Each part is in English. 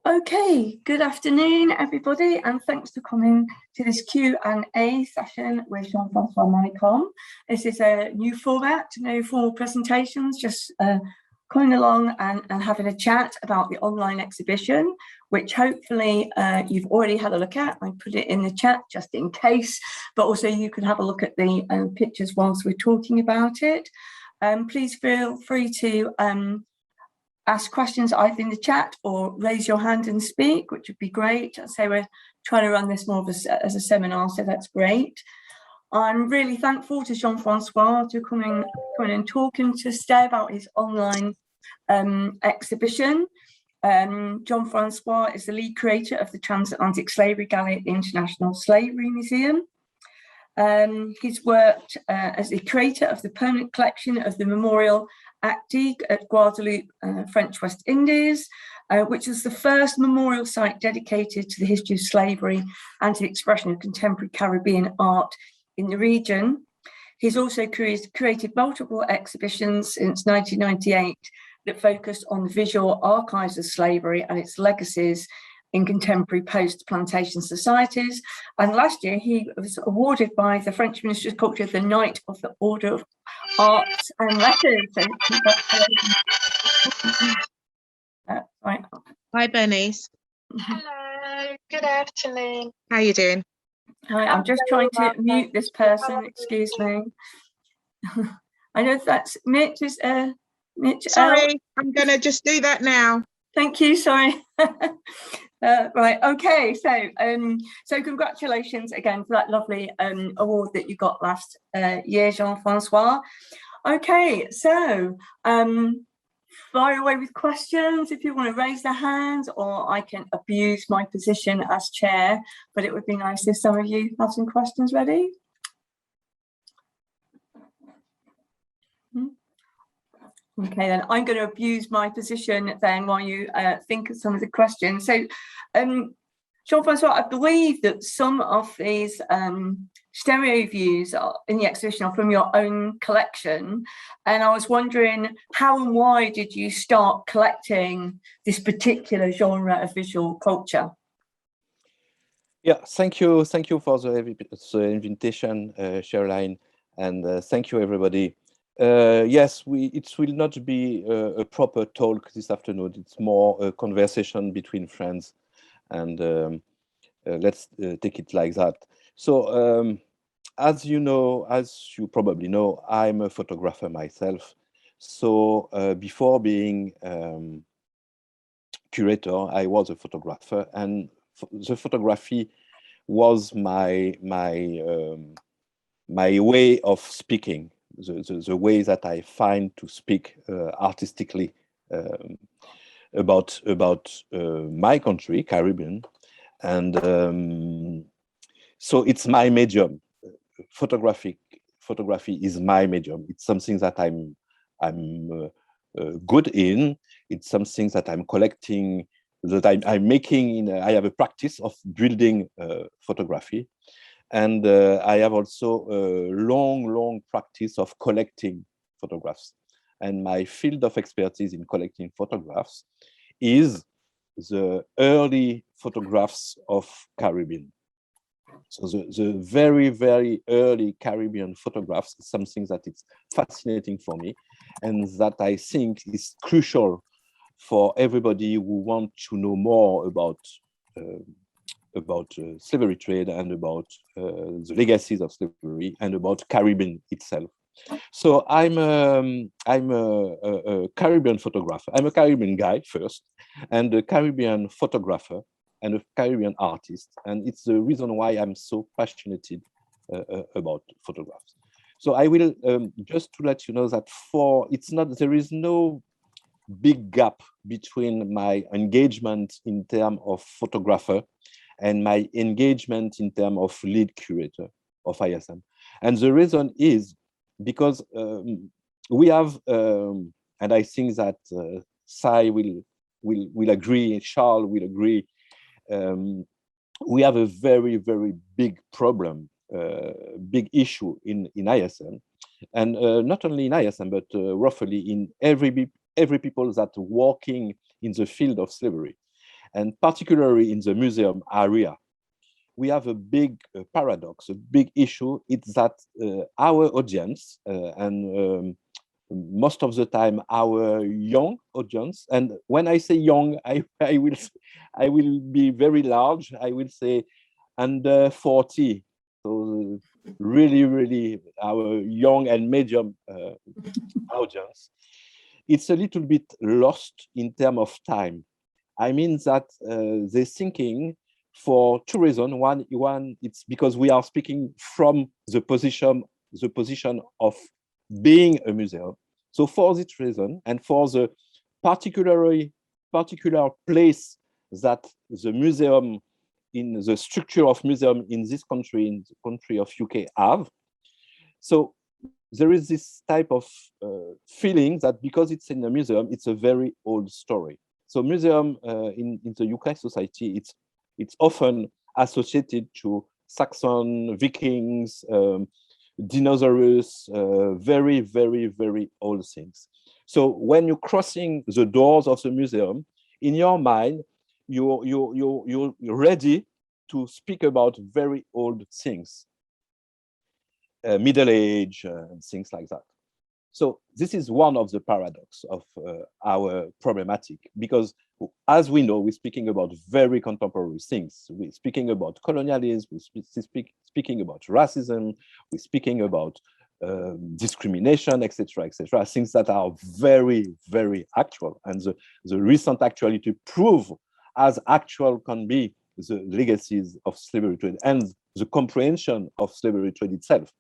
Okay, good afternoon, everybody, and thanks for coming to this Q&A session with Jean-Francois Manicom. This is a new format, no formal presentations, just coming along and having a chat about the online exhibition, which hopefully you've already had a look at. I put it in the chat just in case, but also you can have a look at the pictures whilst we're talking about it. Please feel free to ask questions either in the chat or raise your hand and speak, which would be great. I'd say we're trying to run this more as a seminar, so that's great. I'm really thankful to Jean-Francois for coming and talking to Ste about his online exhibition. Jean-Francois is the lead curator of the Transatlantic Slavery Gallery at the International Slavery Museum. He's worked as the curator of the permanent collection of the Memorial Actique at Guadeloupe, French West Indies, which was the first memorial site dedicated to the history of slavery and to the expression of contemporary Caribbean art in the region. He's also created multiple exhibitions since 1998 that focused on the visual archives of slavery and its legacies in contemporary post-plantation societies. And last year, he was awarded by the French Ministry of Culture the Knight of the Order of Arts and Letters. So right. Hi, Bernice. Hello, good afternoon. How are you doing? Hi, I'm just trying to mute this person, excuse me. I know if that's Mitch. Is Mitch? Sorry, I'm going to just do that now. Thank you, sorry. Right, okay, so congratulations again for that lovely award that you got last year, Jean-Francois. Okay, so fire away with questions if you want to raise their hands, or I can abuse my position as chair, but it would be nice if some of you have some questions ready. Okay, then I'm going to abuse my position then while you think of some of the questions. So, Jean-Francois, I believe that some of these Stereviews in the exhibition are from your own collection. And I was wondering, how and why did you start collecting this particular genre of visual culture? Yeah, thank you for the invitation, Caroline, and thank you, everybody. Yes, it will not be a proper talk this afternoon. It's more a conversation between friends, and let's take it like that. So, as you probably know, I'm a photographer myself. So before being curator, I was a photographer, and the photography was my way of speaking. The way that I find to speak artistically about my country, Caribbean, and so it's my medium. Photography is my medium. It's something that I'm good in. It's something that I'm collecting, that I'm making. I have a practice of building photography. And I have also a long practice of collecting photographs. And my field of expertise in collecting photographs is the early photographs of Caribbean. So the very early Caribbean photographs is something that is fascinating for me, and that I think is crucial for everybody who wants to know more about slavery trade and about the legacies of slavery and about Caribbean itself. So I'm a Caribbean photographer. I'm a Caribbean guy first, and a Caribbean photographer and a Caribbean artist. And it's the reason why I'm so passionate about photographs. So I will just to let you know that there is no big gap between my engagement in terms of photographer and my engagement in terms of lead curator of ISM. And the reason is because we have, and I think that Sai will agree, Charles will agree, we have a very big problem, big issue in ISM, and not only in ISM, but roughly in every people that working in the field of slavery. and particularly in the museum area, we have a big paradox, a big issue. It's that our audience, and most of the time our young audience, and when I say young, I will be very large. I will say under 40. So really our young and medium audience. It's a little bit lost in terms of time. I mean that they're thinking for two reasons. One, it's because we are speaking from the position of being a museum. So for this reason, and for the particular place that the museum, in the structure of museum in this country, in the country of UK, have. So there is this type of feeling that because it's in a museum, it's a very old story. So museum in the UK society, it's often associated to Saxon, Vikings, dinosaurs, very old things. So when you're crossing the doors of the museum, in your mind, you're ready to speak about very old things, Middle Age, and things like that. So this is one of the paradox of our problematic, because as we know, we're speaking about very contemporary things. We're speaking about colonialism, we're speaking about racism, we're speaking about discrimination, etc., things that are very actual. And the recent actuality prove as actual can be the legacies of slavery trade and the comprehension of slavery trade itself.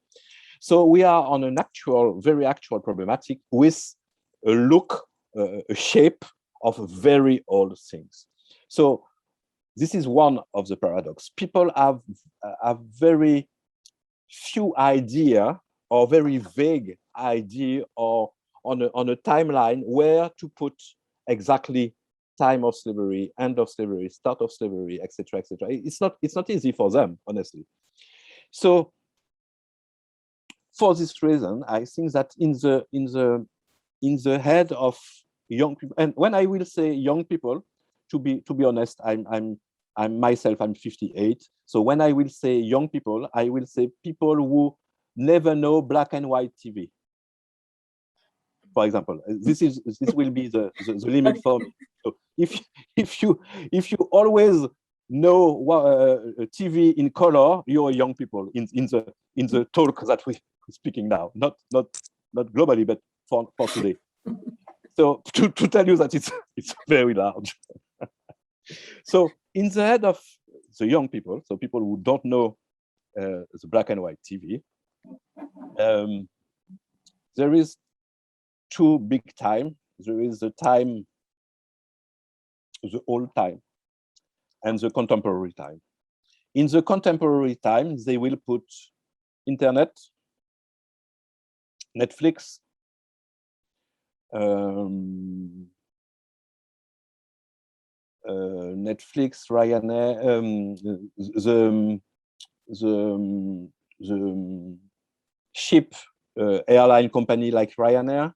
So we are on an actual, very actual problematic with a look, a shape of very old things. So this is one of the paradox. People have very few idea, or very vague idea, or on a timeline where to put exactly time of slavery, end of slavery, start of slavery, etc. It's not easy for them, honestly. So for this reason, I think that in the head of young people, and when I will say young people, to be honest, I'm myself, I'm 58. So when I will say young people, I will say people who never know black and white TV. For example, this will be the limit for me. So if you always know TV in color, you're young people in the talk that we're speaking now, not globally, but for today. So to tell you that it's very large. So in the head of the young people, so people who don't know the black and white TV, there is two big time. There is the time, the old time, and the contemporary time. In the contemporary time, they will put internet, Netflix, Ryanair, the ship airline company like Ryanair,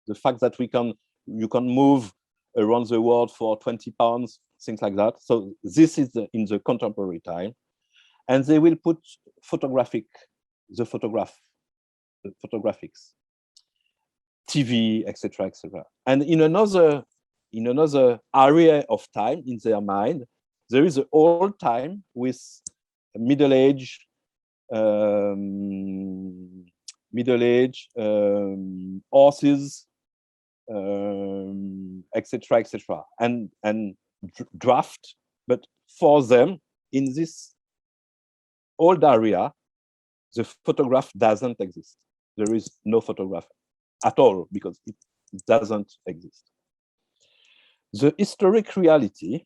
the fact that you can move around the world for 20 pounds, things like that. So this is in the contemporary time, and they will put photographics, TV, etc. And in another area of time in their mind, there is an old time with middle age, horses, etc., and draft. But for them, in this old area, the photograph doesn't exist. There is no photograph at all because it doesn't exist. The historic reality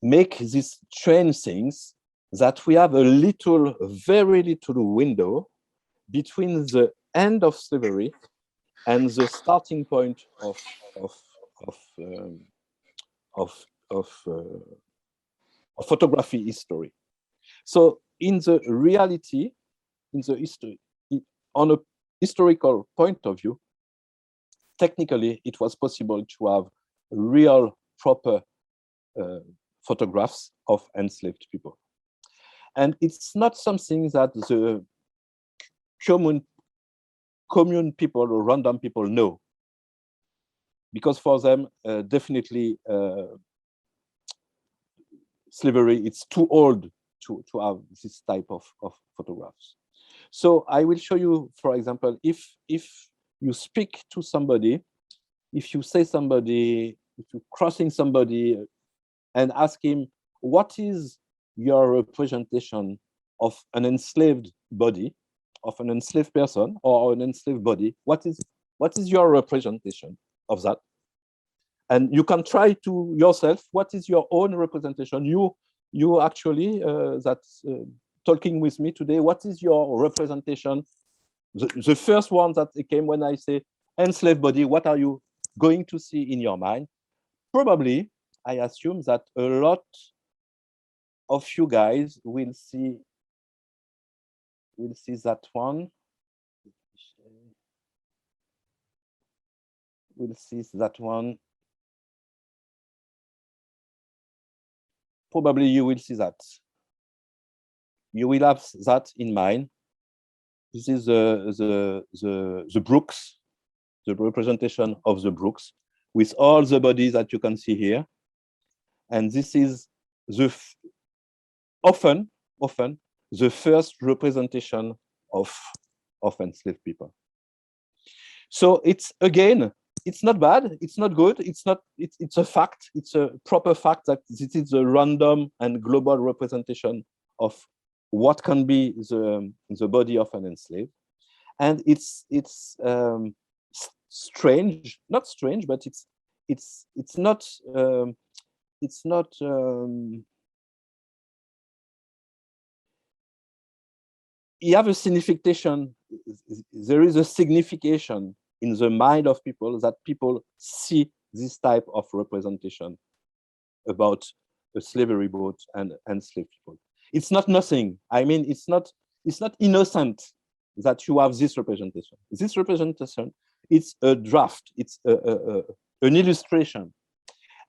make these strange things that we have a very little window between the end of slavery and the starting point of photography history. So in the reality, in the history, on a historical point of view, technically it was possible to have real proper photographs of enslaved people. And it's not something that the commune people or random people know, because for them, definitely slavery, it's too old to have this type of photographs. So I will show you, for example, if you speak to somebody, if you say somebody, if you're crossing somebody and ask him, what is your representation of an enslaved body, of an enslaved person or an enslaved body? What is your representation of that? And you can try to yourself, what is your own representation? You actually, that's talking with me today, what is your representation? The first one that came when I say enslaved body, what are you going to see in your mind? Probably, I assume that a lot of you guys will see that one. We'll see that one. Probably you will see that. You will have that in mind. This is the brooks, the representation of the brooks, with all the bodies that you can see here. And this is the often the first representation of enslaved people. So it's, again, it's not bad, it's not good, it's a fact, it's a proper fact that this is a random and global representation of what can be the body of an enslaved. And it's strange, not strange, but it's not you have a signification. There is a signification in the mind of people that people see this type of representation about a slavery boat and enslaved people. It's not nothing. I mean, it's not innocent that you have this representation. This representation, it's a draft, it's an illustration.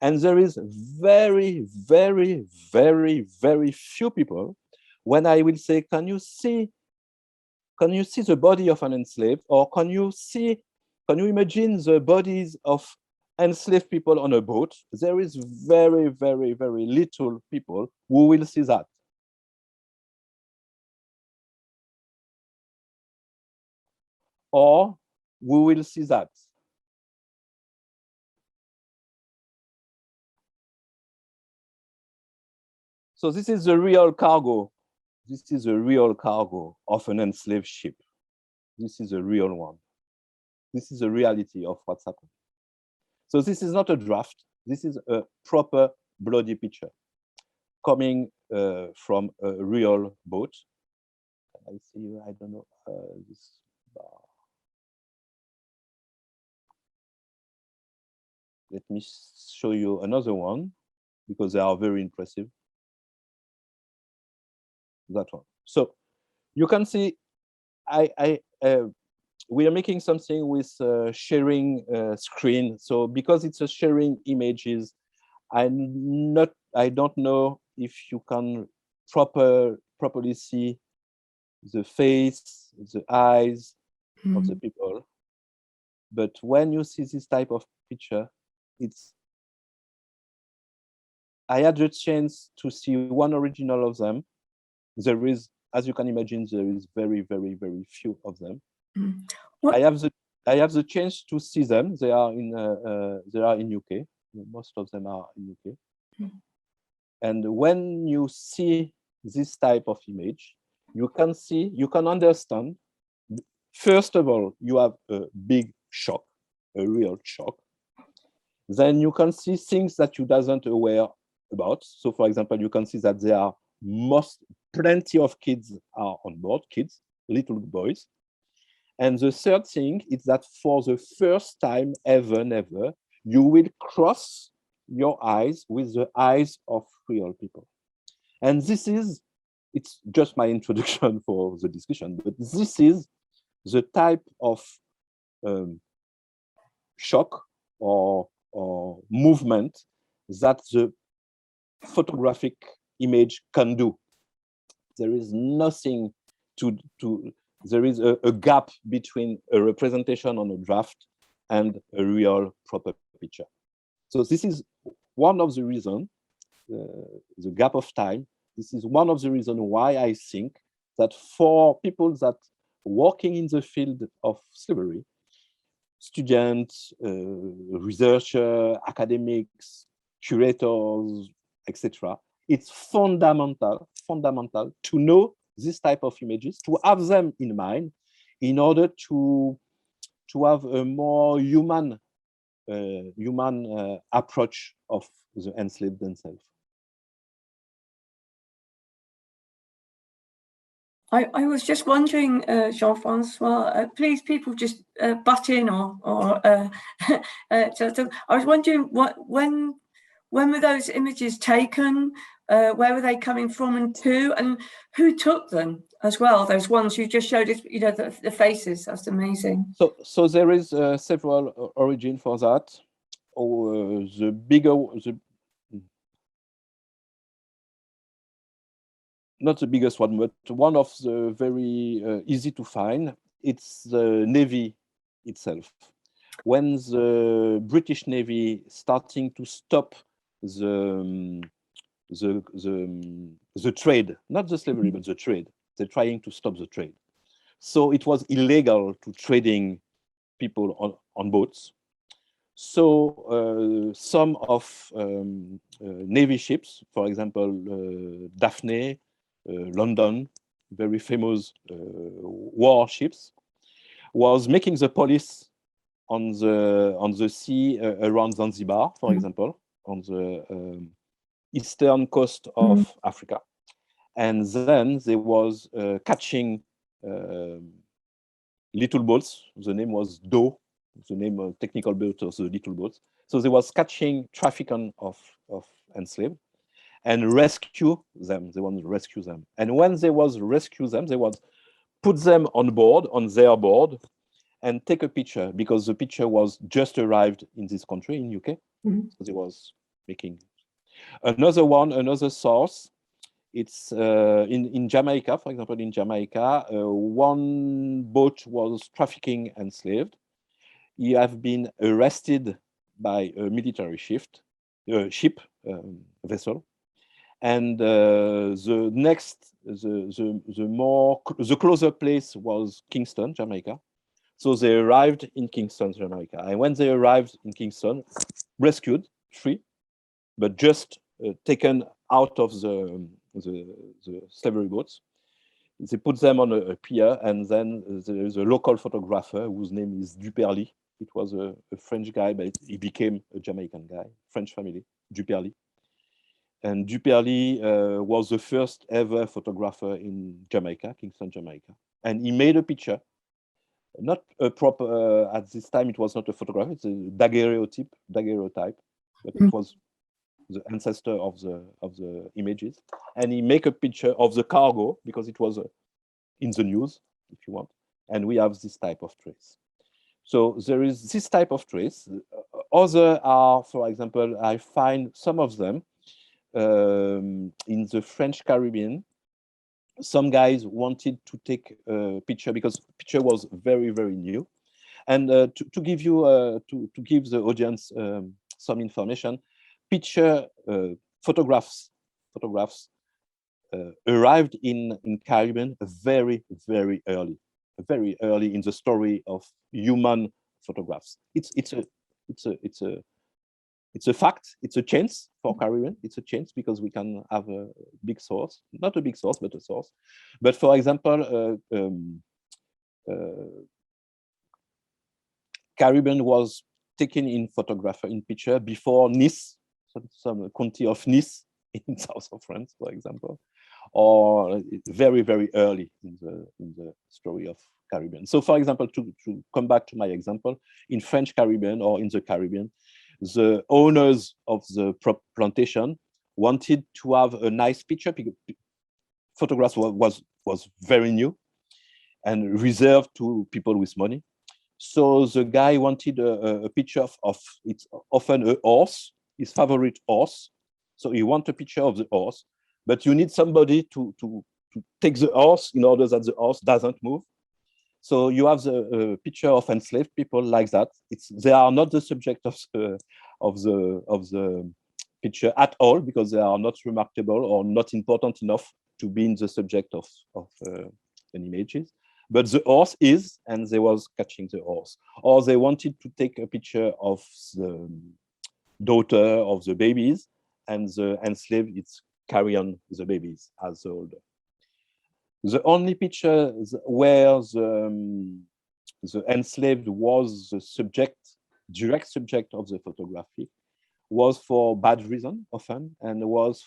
And there is very, very, very, very few people when I will say, can you see the body of an enslaved, or can you imagine the bodies of enslaved people on a boat? There is very, very, very little people who will see that. Or we will see that. So this is the real cargo. This is a real cargo of an enslaved ship. This is a real one. This is the reality of what's happening. So this is not a draft. This is a proper bloody picture coming from a real boat. I see, I don't know, this bar. Let me show you another one because they are very impressive. That one. So you can see, we are making something with sharing screen. So because it's a sharing images, I don't know if you can properly see the face, the eyes of the people. But when you see this type of picture, I had the chance to see one original of them. There is, as you can imagine, there is very, very, very few of them. I have the chance to see them. They are in UK. Most of them are in UK. And when you see this type of image, you can understand. First of all, you have a big shock, a real shock. Then you can see things that you doesn't aware about. So, for example, you can see that there are plenty of kids are on board, little boys. And the third thing is that for the first time ever, you will cross your eyes with the eyes of real people. And it's just my introduction for the discussion, but this is the type of shock or movement that the photographic image can do. There is nothing there is a gap between a representation on a draft and a real proper picture. So this is one of the reasons, the gap of time. This is one of the reasons why I think that for people that working in the field of slavery, students, researchers, academics, curators, etc., it's fundamental to know this type of images, to have them in mind in order to have a more human approach of the enslaved themselves. I was just wondering, Jean-Francois, please people just butt in or so I was wondering when were those images taken? Where were they coming from and to, and who took them as well? Those ones you just showed us, you know, the faces. That's amazing. So there is several origin for that. Not the biggest one, but one of the very easy to find. It's the Navy itself. When the British Navy starting to stop the trade, not the slavery, but the trade. They're trying to stop the trade. So it was illegal to trading people on boats. So some of Navy ships, for example, Daphne, London, very famous warships, was making the police on the sea around Zanzibar, for example, on the eastern coast of Africa. And then there was catching little boats. The name was Do, the name of technical boat of the little boats. So they was catching trafficking of enslaved and rescue them. They want to rescue them. And when they was rescue them, they was put them on their board, and take a picture, because the picture was just arrived in this country, in UK. So they was making another source. It's in Jamaica, for example, in Jamaica, one boat was trafficking enslaved. He have been arrested by a military ship, vessel, and the closer place was Kingston, Jamaica. So they arrived in Kingston, Jamaica, and when they arrived in Kingston, rescued, free, but just taken out of the slavery boats. They put them on a pier, and then there is a local photographer whose name is Duperly. It was a French guy, but he became a Jamaican guy, French family, Duperly. And Duperly was the first ever photographer in Jamaica, Kingston, Jamaica. And he made a picture, not a proper, at this time it was not a photograph, it's a daguerreotype, but it was the ancestor of the images. And he make a picture of the cargo, because it was in the news, if you want. And we have this type of trace. So there is this type of trace. Other are, for example, I find some of them in the French Caribbean. Some guys wanted to take a picture because picture was very, very new. And to give you, to give the audience some information, photographs arrived in Caribbean very, very early in the story of human photographs. It's a fact. It's a chance for Caribbean. It's a chance because we can have a big source, not a big source, but a source. But for example, Caribbean was taken in picture before Nice, some county of Nice in south of France, for example, or very, very early in the story of Caribbean. So, for example, to come back to my example, in French Caribbean or in the Caribbean, the owners of the plantation wanted to have a nice picture because photographs was very new and reserved to people with money. So the guy wanted a picture of it's often a horse, his favorite horse. So you want a picture of the horse, but you need somebody to take the horse in order that the horse doesn't move. So you have the picture of enslaved people like that. They are not the subject of the picture at all, because they are not remarkable or not important enough to be in the subject of an images. But the horse is, and they was catching the horse. Or they wanted to take a picture of the daughter of the babies, and the enslaved, it's carry on the babies as the older. The only picture where the enslaved was the subject, direct subject of the photography, was for bad reason often, and was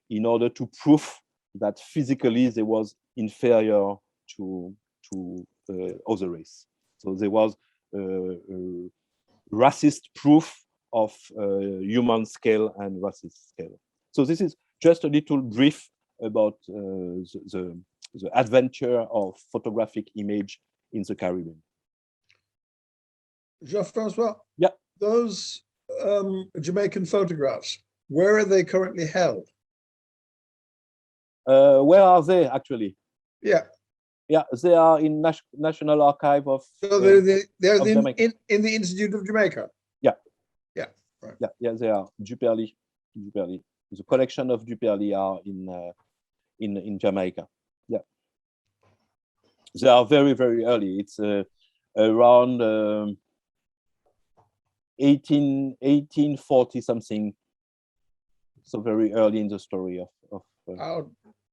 in order to prove that physically they was inferior to other race. So there was racist proof of human scale and racist scale. So this is just a little brief about the adventure of photographic image in the Caribbean. Jean-Francois, yeah, those Jamaican photographs, where are they currently held? Where are they actually? Yeah. Yeah, they are in National Archive of. So they're in the Institute of Jamaica. Yeah. Yeah. Right. Yeah, they are Duperly. The collection of Duperly are in Jamaica. Yeah. They are very, very early. It's around 1840 something. So very early in the story of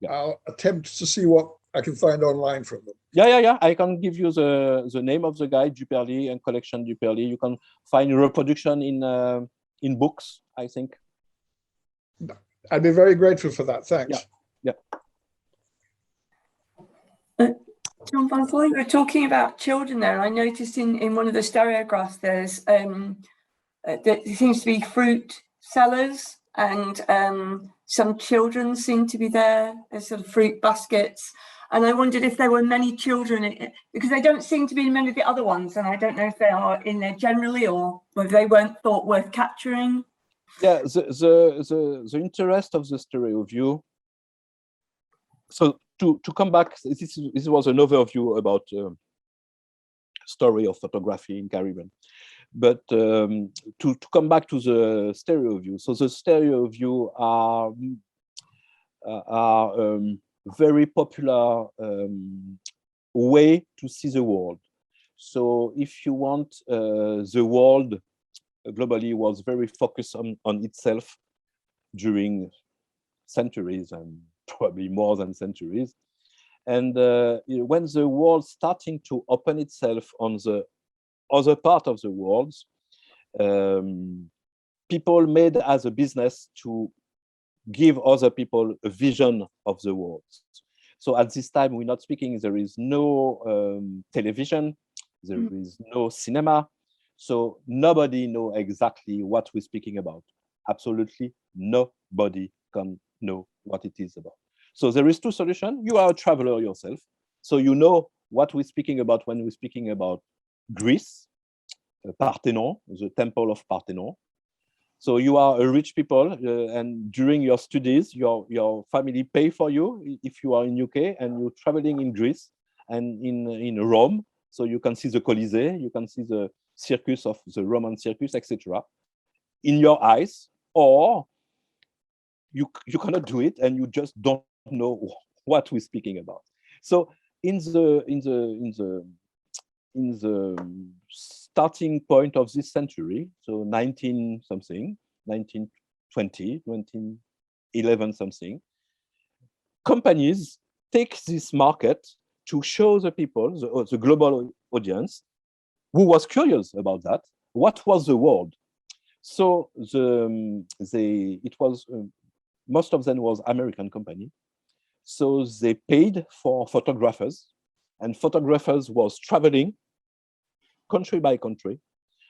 I'll attempt to see what I can find online from them. Yeah. I can give you the name of the guy, Duperly, and collection Duperly. You can find reproduction in books, I think. I'd be very grateful for that. Thanks. Yeah. Jean-Francois, you were talking about children there. I noticed in one of the stereographs there's there seems to be fruit sellers, and some children seem to be there as sort of fruit baskets. And I wondered if there were many children, because they don't seem to be in many of the other ones, and I don't know if they are in there generally or whether they weren't thought worth capturing. Yeah, the interest of the stereo view. So to come back, this was an overview about story of photography in Caribbean. But to come back to the stereo view, so the stereo view are very popular way to see the world. So if you want, the world globally was very focused on itself during centuries, and probably more than centuries. And when the world starting to open itself on the other part of the world, people made as a business to give other people a vision of the world. So at this time, we're not speaking, there is no television, there is no cinema. So nobody know exactly what we're speaking about. Absolutely nobody can know what it is about. So there is two solutions. You are a traveler yourself. So you know what we're speaking about when we're speaking about Greece, Parthenon, the temple of Parthenon. So you are a rich people, and during your studies, your family pay for you if you are in UK and you're traveling in Greece and in Rome. So you can see the Colisée, you can see the circus of the Roman circus, etc. in your eyes, or you cannot do it and you just don't know what we're speaking about. So in the starting point of this century, so 1920, 1911 something, companies take this market to show the people, the global audience, who was curious about that, what was the world. So it was most of them was American company. So they paid for photographers, and photographers was traveling country by country,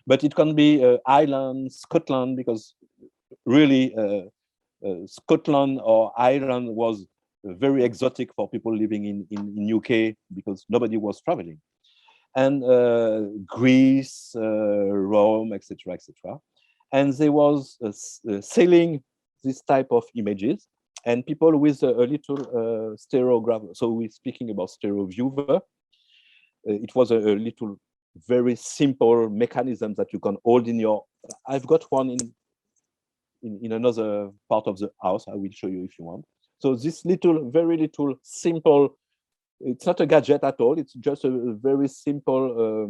but it can be Ireland, Scotland, because really Scotland or Ireland was very exotic for people living in UK because nobody was traveling. And Greece, Rome, etc., etc. And there was selling this type of images, and people with a little stereograph. So we're speaking about Stereviewer. It was a little very simple mechanism that you can hold in your. I've got one in another part of the house. I will show you if you want. So this little, very little, simple. It's not a gadget at all. It's just a very simple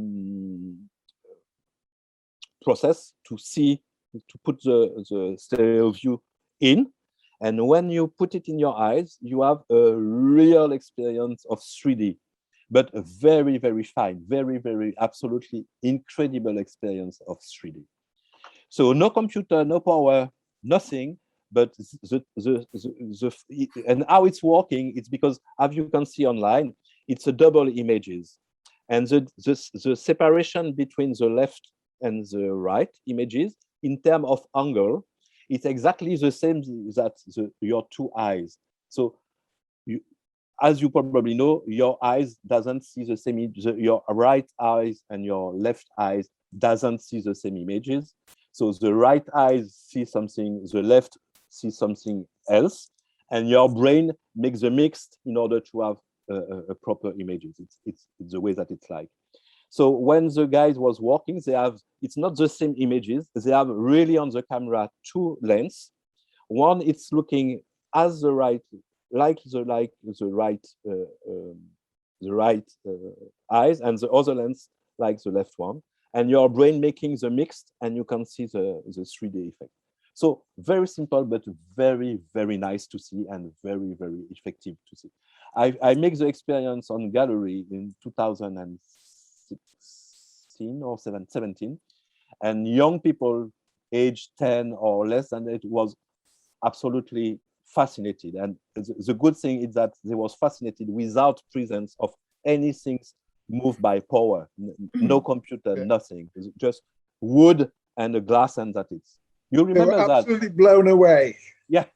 process to see, to put the stereo view in. And when you put it in your eyes, you have a real experience of 3D, but a very, very fine, very, very, absolutely incredible experience of 3D. So no computer, no power, nothing, but and how it's working, it's because, as you can see online, it's a double images. And the separation between the left and the right images in terms of angle, it's exactly the same that your two eyes. So as you probably know, your eyes doesn't see the same, your right eyes and your left eyes doesn't see the same images. So the right eyes see something, the left see something else, and your brain makes a mix in order to have a proper images. It's the way that it's like. So when the guys was working, they have, it's not the same images. They have really on the camera two lenses. One, it's looking as the right, like the right eyes, and the other lens like the left one. And your brain making the mixed, and you can see the 3D effect. So very simple, but very, very nice to see, and very, very effective to see. I make the experience on gallery in 2016 or 17, and young people aged 10 or less than it was absolutely fascinated. And the good thing is that they was fascinated without presence of anything moved by power, no computer, nothing. It's just wood and a glass, and that it's. You remember they were that? Absolutely blown away. Yeah.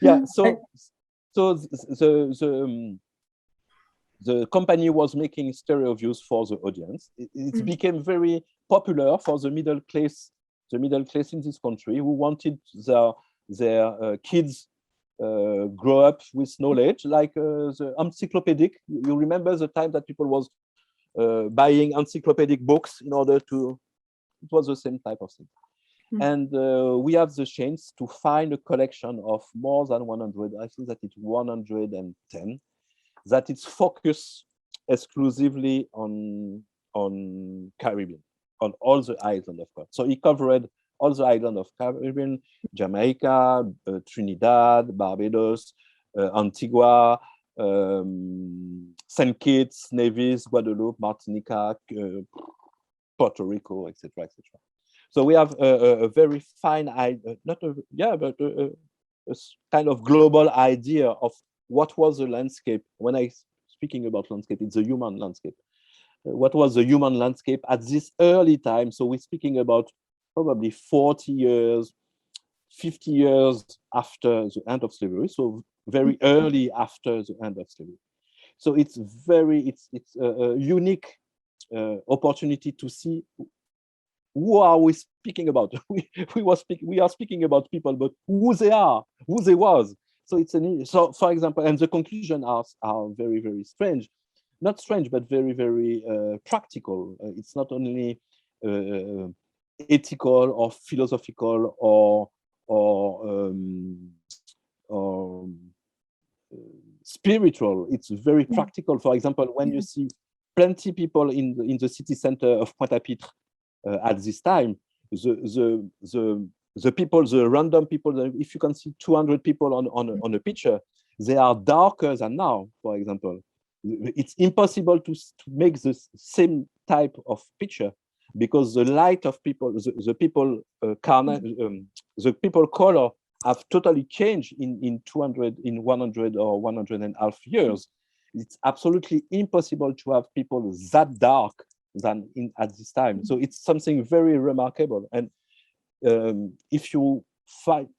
Yeah. So the company was making stereo views for the audience. It became very popular for the middle class in this country who wanted their kids grow up with knowledge, like the encyclopedic. You remember the time that people was buying encyclopedic books in order to, it was the same type of thing. And we have the chance to find a collection of more than 100, I think that it's 110, that it's focused exclusively on Caribbean, on all the islands, of course. So he covered all the islands of Caribbean, Jamaica, Trinidad, Barbados, Antigua, St. Kitts, Nevis, Guadeloupe, Martinica, Puerto Rico, etc., etc. So we have a very fine idea, not a, yeah, but a kind of global idea of what was the landscape. When I speaking about landscape, it's the human landscape. What was the human landscape at this early time? So we're speaking about probably 40 years, 50 years after the end of slavery. So very early after the end of slavery. So it's a unique opportunity to see who are we speaking about. we are speaking about people, but who they are, who they was. So it's so for example, and the conclusion are very, very strange, not strange, but very, very practical. It's not only ethical or philosophical or spiritual. It's very practical. For example, when you see plenty people in the city center of Pointe-à-Pitre at this time, the people, the random people, if you can see 200 people on a picture, they are darker than now, for example. It's impossible to make the same type of picture because the light of people, the people color have totally changed in 100 or 100.5 years. It's absolutely impossible to have people that dark than at this time. So it's something very remarkable. And if you find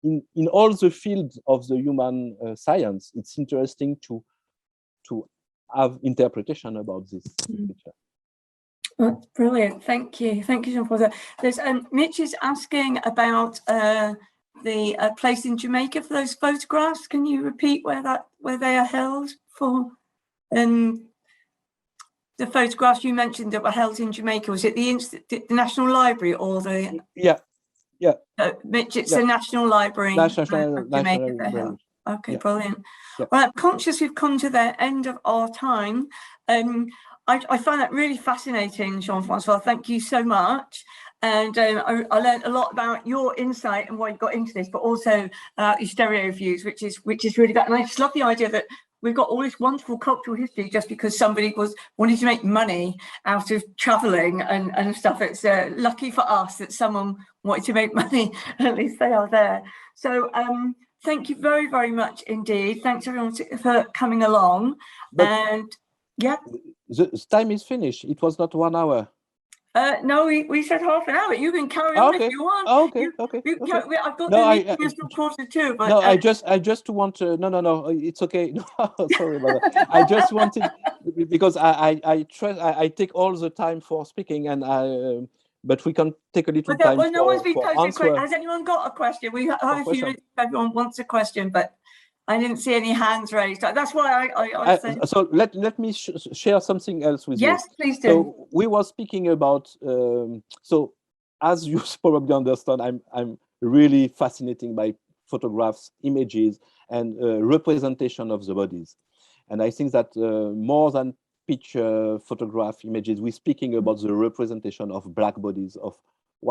in all the fields of the human science, it's interesting to have interpretation about this picture. That's brilliant. Thank you. Thank you, Jean-Francois. There's Mitch is asking about the place in Jamaica for those photographs. Can you repeat where they are held for? The photographs you mentioned that were held in Jamaica, was it the National Library or the? Yeah. Mitch, it's Yeah. the National Library of Jamaica National they're held. Okay, yeah. brilliant. Yeah. Well, I'm conscious we've come to the end of our time. I find that really fascinating, Jean-Francois. Thank you so much. And I learned a lot about your insight and why you got into this, but also your Stereviews, which is really that. And I just love the idea that we've got all this wonderful cultural history just because somebody wanted to make money out of traveling and stuff. It's lucky for us that someone wanted to make money. At least they are there. So thank you very, very much indeed. Thanks everyone for coming along. But and yeah, the time is finished. It was not 1 hour. no, we said half an hour. You can carry on if you want. Okay. I've got No, the meeting until 1:45. But no, I just want to. No. It's okay. No, sorry about that. I just wanted because I take all the time for speaking, and but we can take a little time well, no one's been for posting answer. questions. Has anyone got a question? We have a few minutes if everyone wants a question, but I didn't see any hands raised. That's why I said. So let me share something else with you. Yes, please do. So we were speaking about. So as you probably understand, I'm really fascinated by photographs, images, and representation of the bodies. And I think that more than picture, photograph, images, we're speaking about the representation of Black bodies, of who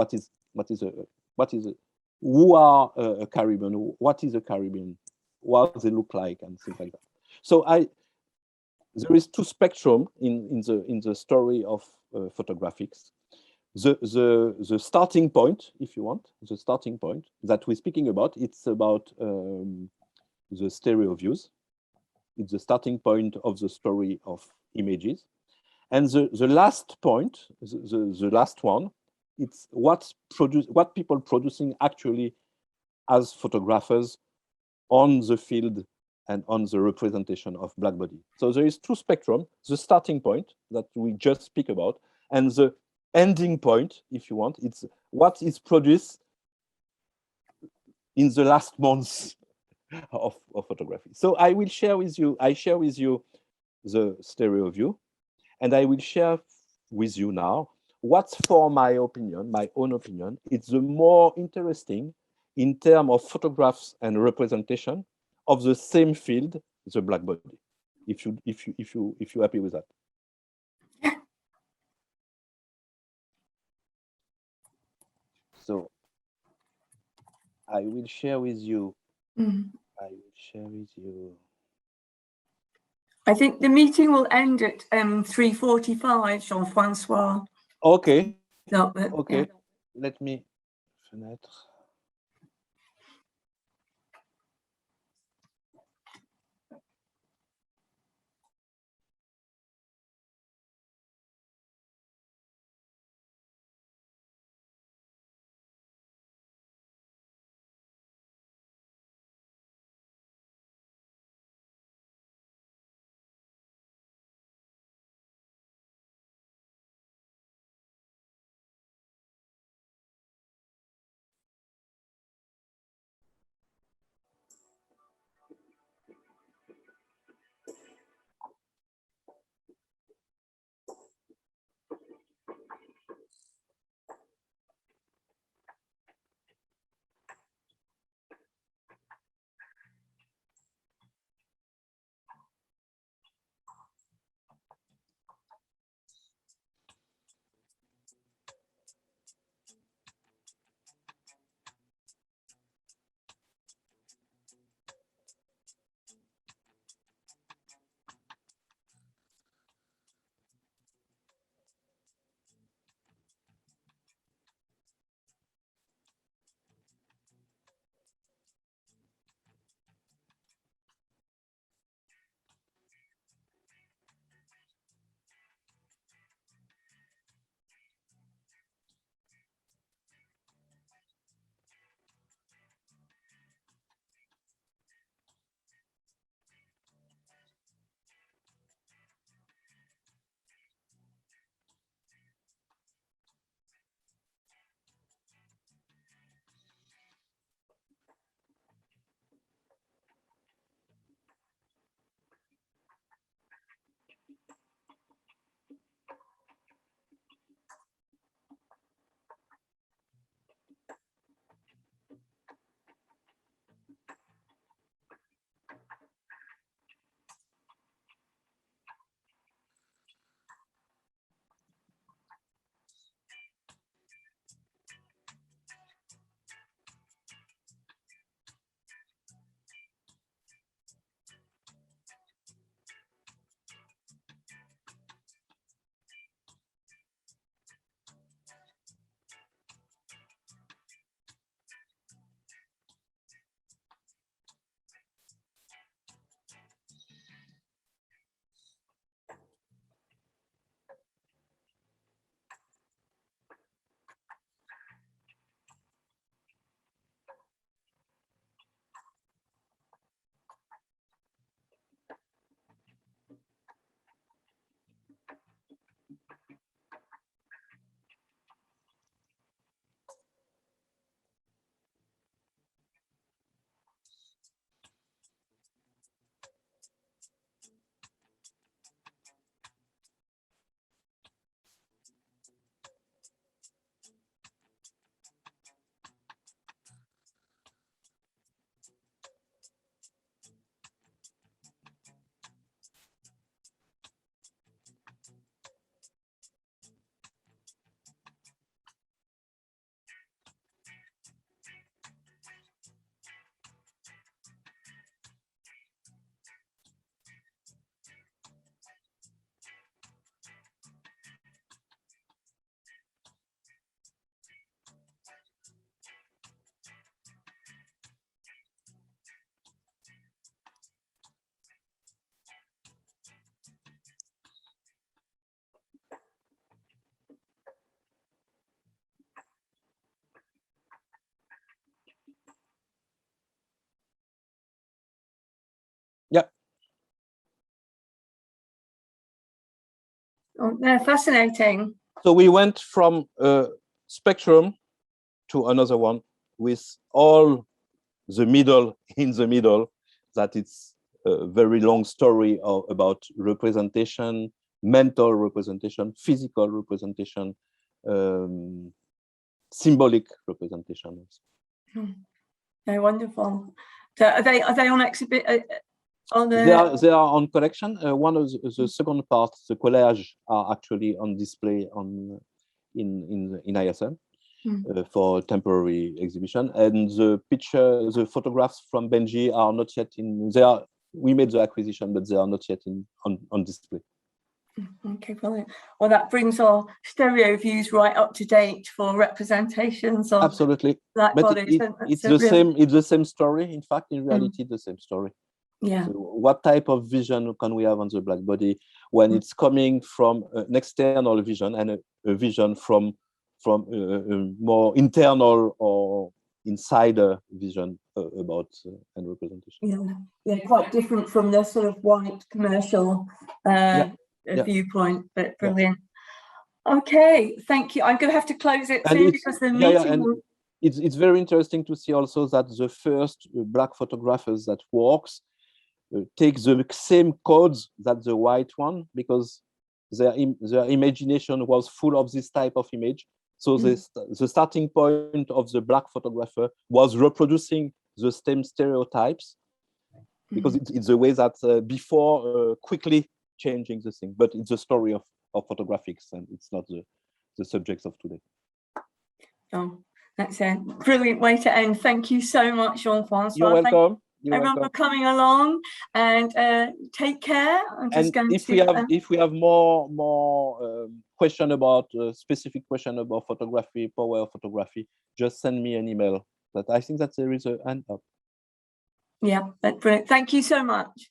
are a Caribbean, what is a Caribbean, what they look like, and things like that. So there is two spectrum in the story of photographics. The starting point, if you want, the starting point that we're speaking about, it's about the Stereviews. It's the starting point of the story of images. And the last point, the last one, it's what people producing actually as photographers on the field and on the representation of Black body. So there is two spectrum, the starting point that we just speak about, and the ending point, if you want, it's what is produced in the last months of photography. So I share with you the Stereview, and I will share with you now what's, for my opinion, my own opinion, it's the more interesting in terms of photographs and representation of the same field, the Black body. If you're happy with that. So I will share with you. I will share with you. I think the meeting will end at 3:45, Jean-Francois. Okay. No, okay. Yeah. Let me fenêtre. Oh, they're fascinating. So we went from a spectrum to another one with all the middle in the middle, that it's a very long story about representation, mental representation, physical representation, symbolic representation. They're wonderful. So are they on exhibit? On the... They are on collection. One of the second part, the collage, are actually on display in ISM for temporary exhibition. And the photographs from Benji are not yet in. We made the acquisition, but they are not yet on display. Okay, brilliant. Well, that brings our Stereviews right up to date for representations of absolutely black but bodies. it's the same. It's the same story. In fact, in reality, the same story. Yeah. So what type of vision can we have on the black body when it's coming from an external vision and a vision from more internal or insider vision about and representation? Yeah, quite different from the sort of white commercial viewpoint, but brilliant. Okay, thank you. I'm going to have to close it soon because the meeting. It's very interesting to see also that the first black photographers that works take the same codes that the white one, because their imagination was full of this type of image. So the starting point of the black photographer was reproducing the same stereotypes, because it's the way that before quickly changing the thing, but it's a story of photographics, and it's not the subjects of today. Oh, that's a brilliant way to end. Thank you so much, Jean-Francois. You're welcome. Everyone for coming along, and take care. If we have more question about specific question about photography, power of photography, just send me an email. But I think that there is a hand up. Yeah, that's brilliant. Thank you so much.